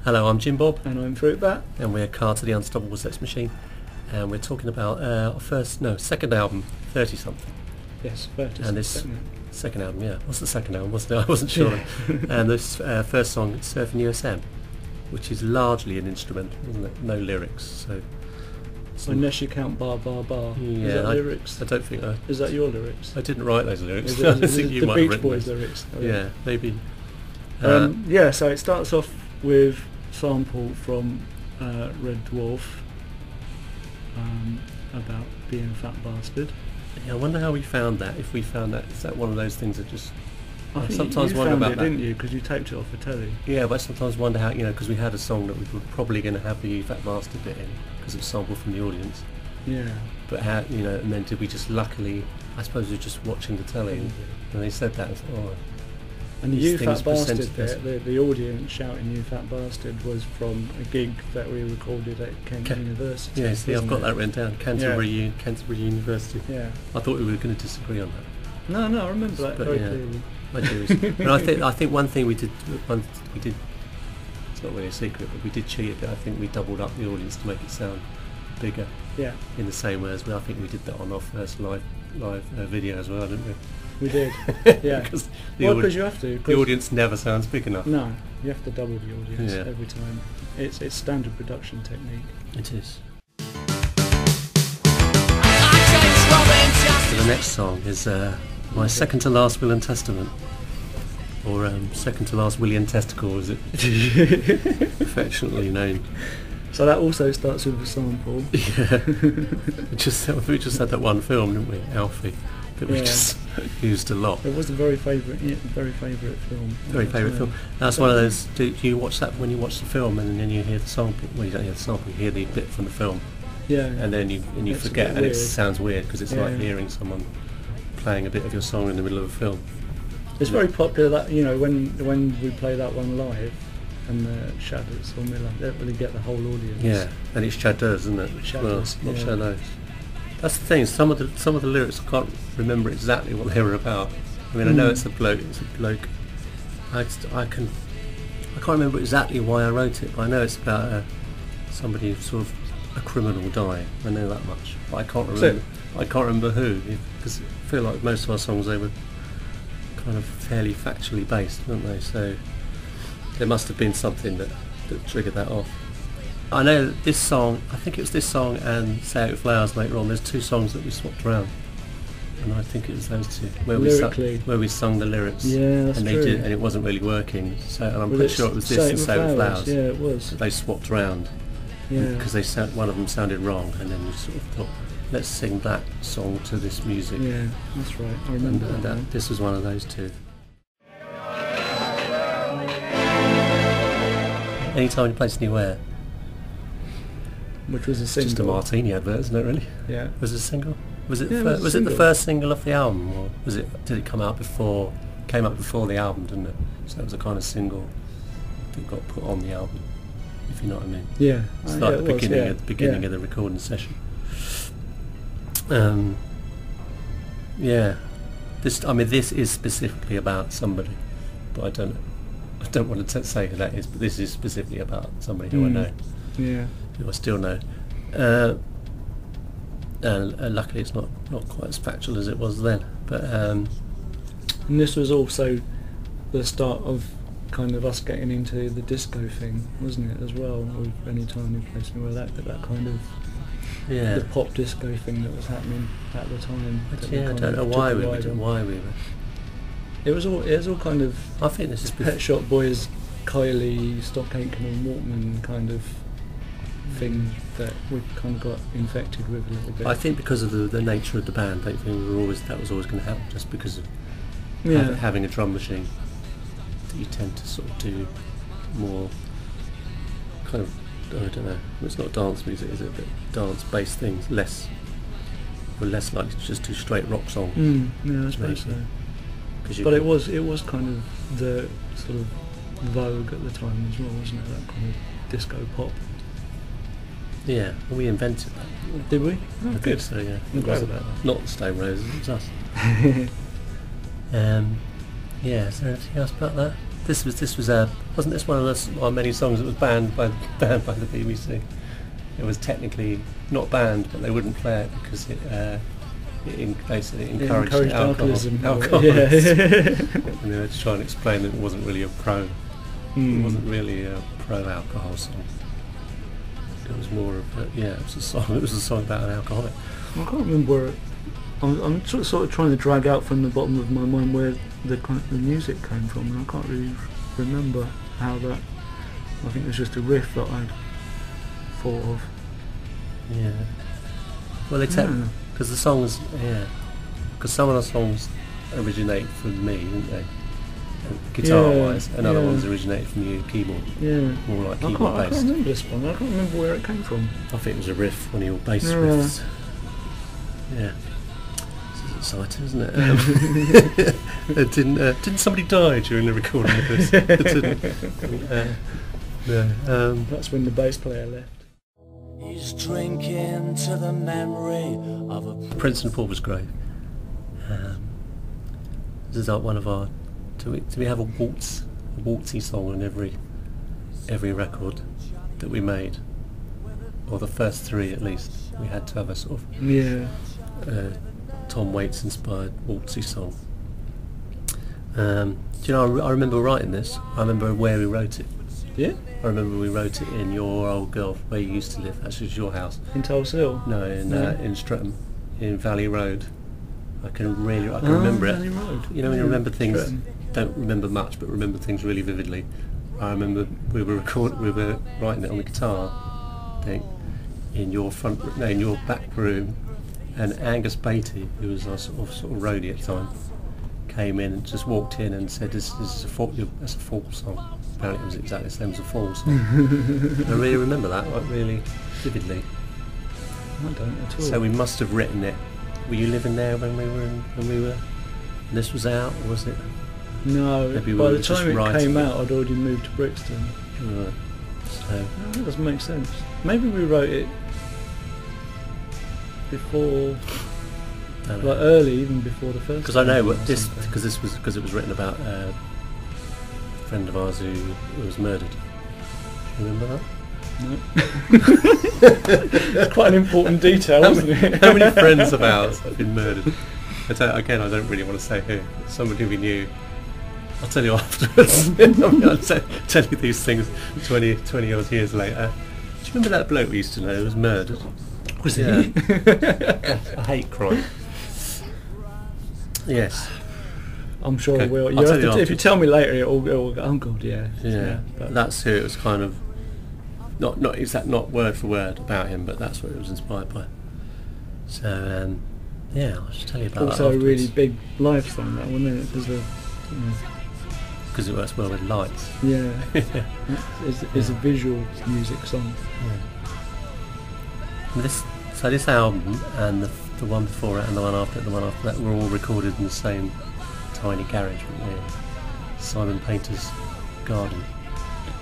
Hello, I'm Jim Bob. And I'm Fruit Bat. And we're Carter, the Unstoppable Sex Machine. And we're talking about our second album, 30 something. Yes, 30 And this second album, yeah. What's the second album? I wasn't sure. Yeah. And this first song, Surfing USM, which is largely an instrumental, isn't it? No lyrics. So unless you count bar bar bar. Yeah, is that lyrics? I don't think Is that your lyrics? I didn't write those lyrics. Is it, I think you the might have Beach written Boys those. lyrics? Oh, Yeah, maybe. Yeah, so it starts off with sample from Red Dwarf about being a fat bastard. Yeah, I wonder how we found that. If we found that, is that one of those things that just... I think sometimes you wonder found about it, that. didn't you? Because you taped it off the telly. Yeah, but I sometimes wonder how, because we had a song that we were probably going to have the You Fat Bastard bit in, because it was sampled from the audience. Yeah. But how, and then did we just luckily, I suppose we were just watching the telly, and they said that, I thought, oh... And the These You things Fat Bastard presented bit, the audience shouting You Fat Bastard was from a gig that we recorded at Kent University. Yeah, see, I've got that written down, Canterbury University. Yeah. I thought we were going to disagree on that. No, I remember that very clearly. I do. And I think one thing we did, it's not really a secret, but we did cheat a bit. I think we doubled up the audience to make it sound bigger. Yeah. In the same way as I think we did that on our first live video as well, didn't we? We did. Yeah. Because you have to. The audience never sounds big enough. No, you have to double the audience every time. It's standard production technique. It is. So the next song is my second to last Will and Testament, or second to last William Testicle, as it affectionately known. So that also starts with a sample. Yeah. we just had that one film, didn't we, Alfie, that we just used a lot. It was a very favourite film. Very favourite film. That's one of those. Do you watch that when you watch the film and then you hear the sample? Well, you don't hear the sample. You hear the bit from the film. Yeah. And then you forget, and it sounds weird because it's like hearing someone playing a bit of your song in the middle of a film. It's very popular that when we play that one live, and the Shadows or Miller don't really get the whole audience. Yeah, and it's Shadows, isn't it? Shadows, not Shadows. That's the thing. Some of the lyrics I can't remember exactly what they were about. I mean, I know it's a bloke. I can't remember exactly why I wrote it, but I know it's about somebody sort of a criminal dying. I know that much, but I can't remember. I can't remember who, because I feel like most of our songs, they were kind of fairly factually based, weren't they? So there must have been something that triggered that off. I know that this song, I think it was this song and Say Out With Flowers later on, there's two songs that we swapped around, and I think it was those two where we sung the lyrics. Yeah, that's true. And it wasn't really working, so and I'm pretty sure it was this and Say Out With Flowers. Yeah, it was. They swapped around because one of them sounded wrong, and then we sort of thought, let's sing that song to this music. Yeah, that's right. I remember that. This was one of those two. Anytime You Place Anywhere. Which was a single. Just a Martini advert, isn't it? Really? Yeah. Was it a single? Was it? Yeah, was it the first single of the album, or was it? Did it come out before? Came out before the album, didn't it? So it was a kind of single that got put on the album, if you know what I mean. Yeah. It's like the beginning of the recording session. Yeah. This is specifically about somebody, but I don't want to say who that is. But this is specifically about somebody who I know. Yeah. Who I still know. And luckily it's not quite as factual as it was then. But and this was also the start of kind of us getting into the disco thing, wasn't it, as well? With Anytime You Place Anywhere, that kind of the pop disco thing that was happening at the time. I don't know why we were. It was all kind of. I think this is Pet Shop Boys, Kylie, Stock Aitken and Walkman kind of thing that we kind of got infected with a little bit. I think because of the nature of the band, I think that was always going to happen, just because of having a drum machine. That you tend to sort of do more kind of, I don't know, it's not dance music, is it? But dance-based things, we're less likely to just do straight rock songs. Yeah, I suppose so. But it was kind of the sort of vogue at the time as well, wasn't it? That kind of disco pop. Yeah, we invented that. Did we? I think so, yeah. I'm glad about that. Not the Stone Roses, it was us. Yeah, is there anything else about that? this was wasn't this one of our many songs that was banned by the BBC? It was technically not banned, but they wouldn't play it because basically encouraged alcoholism. Alcoholism. And they were to try and explain that it wasn't really a pro. It wasn't really a pro-alcohol song. It was more of it was a song. It was a song about an alcoholic. I can't remember where. I'm sort of trying to drag out from the bottom of my mind where the music came from, and I can't really remember how that. I think it was just a riff that I thought of. Yeah. Well, because the songs, because some of the songs originate from me, didn't they? Guitar-wise, and other ones originated from you, keyboard. Yeah. More like keyboard based. I can't remember this one. I can't remember where it came from. I think it was a riff, one of your bass riffs. Yeah. This is exciting, isn't it? Didn't somebody die during the recording of this? No. That's when the bass player left. He's drinking to the memory of a Prince and Pauper's Grave. This is like one of our. Do we have a waltzy song on every record that we made, or the first three at least? We had to have a sort of Tom Waits inspired waltzy song. Do you know? I remember writing this. I remember where we wrote it. Yeah. I remember we wrote it in your old girl where you used to live. Actually, it's your house. In Tulse Hill? No, in Streatham, in Valley Road. I can remember it. Valley Road. You know when you remember things, Streatham. Don't remember much, but remember things really vividly. I remember we were writing it on the guitar, I think, in your back room, and Angus Beatty, who was our sort of roadie at the time, came in and just walked in and said, "This is that's a Fall song." Apparently, it was exactly the same as a Fall song. I really remember that, like really vividly. I don't at all. So we must have written it. Were you living there when we were? This was out, or was it? No. Maybe by the time it came out, I'd already moved to Brixton. Right. So that doesn't make sense. Maybe we wrote it before, like early, even before the first. Because I know because it was written about a friend of ours who was murdered. Do you remember that? No. It's quite an important detail, isn't it? How many friends of ours have been murdered? I don't really want to say who. Somebody we knew. I'll tell you afterwards. I'll tell you these things 20 odd years later. Do you remember that bloke we used to know who was murdered? Was he? I hate crime. Yes. I'm sure I will. If you tell me later, it'll go, oh god, yeah. Yeah. But that's who it was kind of. Not exact, not word for word about him, but that's what it was inspired by. So I'll just tell you about also that. Also a really big live song, that one, isn't it? Because it works well with lights. Yeah. It's a visual music song. Yeah. This album and the one before it and the one after that were all recorded in the same tiny garage, weren't they? Simon Painter's garden.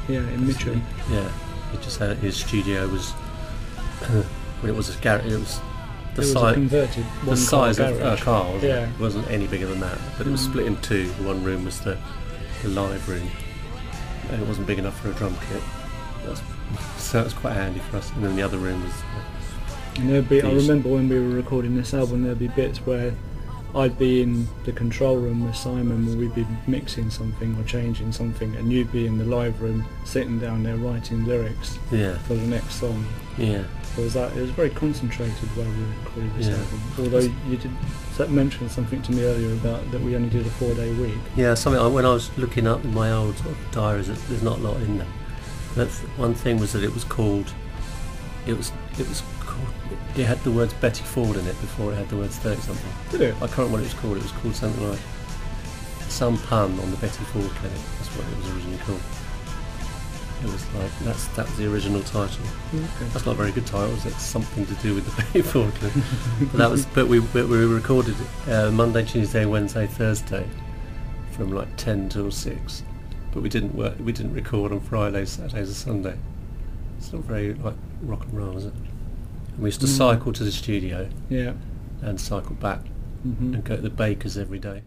Yeah, in Mitcham. Yeah. He just had his studio was when it was a garage. It was the size of a car. It wasn't any bigger than that, but it was split in two. One room was the live room, and it wasn't big enough for a drum kit. So it was quite handy for us. And then the other room was. And I remember when we were recording this album, there'd be bits where I'd be in the control room with Simon, where we'd be mixing something or changing something, and you'd be in the live room sitting down there writing lyrics for the next song. Yeah. It was very concentrated while we recorded this album. Although you did mention something to me earlier about that we only did a 4-day week. Yeah, when I was looking up in my old diaries, there's not a lot in there. That's one thing was that it was called. It had the words Betty Ford in it before it had the words 30 something. Did it? I can't remember what it was called. It was called something like some pun on the Betty Ford clinic. That's what it was originally called. It was like that was the original title. Okay. That's not a very good title. It's something to do with the Betty Ford clinic. But we recorded Monday, Tuesday, Wednesday, Thursday from like 10 till 6. But we didn't record on Fridays, Saturdays, and Sunday. It's not very like rock and roll, is it? And we used to cycle to the studio, and cycle back, and go to the Bakers every day.